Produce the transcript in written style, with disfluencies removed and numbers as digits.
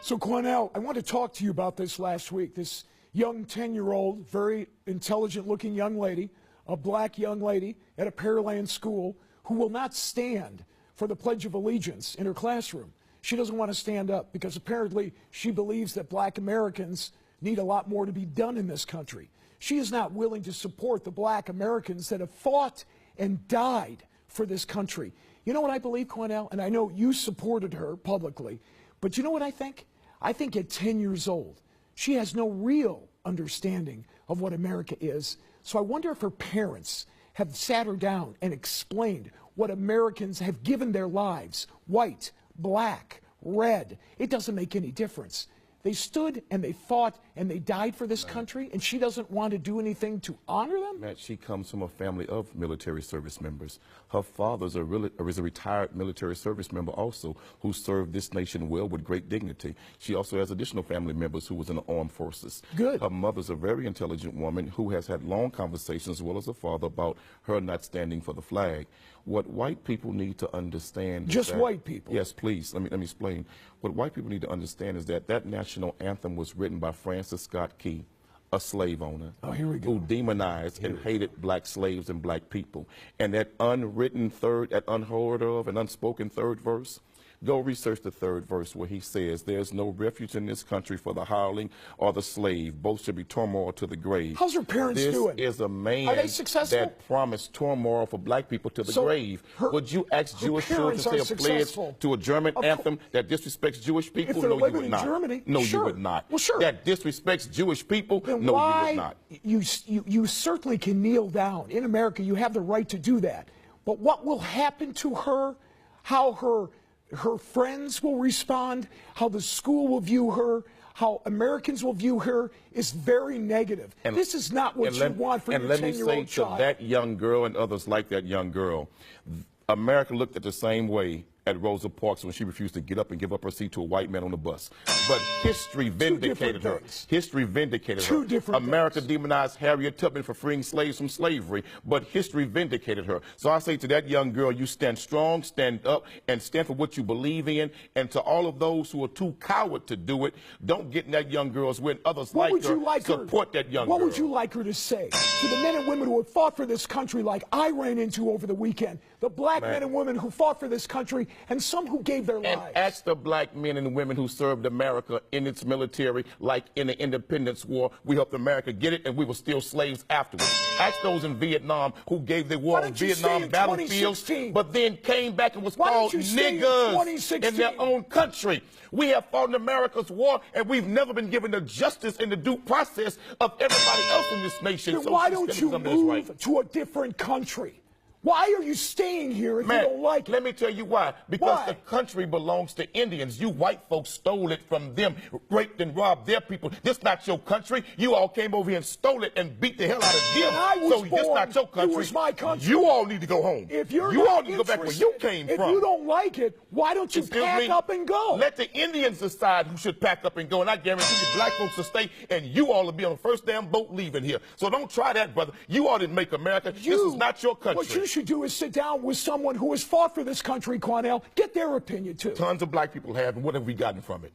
So, Cornell, I want to talk to you about this last week. This young 10-year-old, very intelligent-looking young lady, a black young lady at a Pearland school who will not stand for the Pledge of Allegiance in her classroom. She doesn't want to stand up because apparently she believes that black Americans need a lot more to be done in this country. She is not willing to support the black Americans that have fought and died for this country. You know what I believe, Cornell? And I know you supported her publicly, but you know what I think? I think at 10 years old, she has no real understanding of what America is. So I wonder if her parents have sat her down and explained what Americans have given their lives, white, black, red. It doesn't make any difference. They stood and they fought and they died for this country, and she doesn't want to do anything to honor them? Matt, she comes from a family of military service members. Her father is a retired military service member also who served this nation well with great dignity. She also has additional family members who was in the armed forces. Good. Her mother's a very intelligent woman who has had long conversations as well as her father about her not standing for the flag. What white people need to understand Just is that, white people? Yes, please. Let me explain. What white people need to understand is that that national anthem was written by Francis Scott Key, a slave owner, who demonized and hated black slaves and black people. And that unwritten third, that unheard of and unspoken third verse, go research the third verse where he says, "There's no refuge in this country for the hireling or the slave. Both should be turmoil to the grave." How's her parents doing? This is a man Are they successful? that promised turmoil for black people to the grave. Would you ask Jewish children to say a pledge to a German anthem that disrespects Jewish people? No, you would not. Germany, no, sure. you would not. Well, sure. That disrespects Jewish people? Then no, why, you would not. You certainly can kneel down. In America, you have the right to do that. But what will happen to her, how her friends will respond, how the school will view her, how Americans will view her is very negative. And this is not what you want for your 10-year-old child. And let me say to that young girl and others like that young girl, America looked at the same way at Rosa Parks when she refused to get up and give up her seat to a white man on the bus. But history vindicated her. History vindicated her. America demonized Harriet Tubman for freeing slaves from slavery, but history vindicated her. So I say to that young girl, you stand strong, stand up, and stand for what you believe in. And to all of those who are too coward to do it, don't get in that young girl's way. Others like her, support that young girl. What would you like her to say to the men and women who have fought for this country like I ran into over the weekend? The black men and women who fought for this country, and some who gave their lives. And ask the black men and women who served America in its military, like in the Independence War. We helped America get it, and we were still slaves afterwards. Ask those in Vietnam who gave their war on Vietnam battlefields, but then came back and was called niggers in their own country. We have fought in America's war, and we've never been given the justice and the due process of everybody else in this nation. Then why don't you move to a different country? Why are you staying here if you don't like it? Let me tell you why. Because the country belongs to Indians. You white folks stole it from them, raped and robbed their people. This not your country. You all came over here and stole it and beat the hell out of them. So this not your country. It was my country. You all need to go home. If you're you all need to go back where you came from. If you don't like it, why don't you pack up and go? Let the Indians decide who should pack up and go. And I guarantee you black folks will stay, and you all will be on the first damn boat leaving here. So don't try that, brother. You all didn't make America. This is not your country. What you should do is sit down with someone who has fought for this country, Cornell. Get their opinion, too. Tons of black people have, and what have we gotten from it?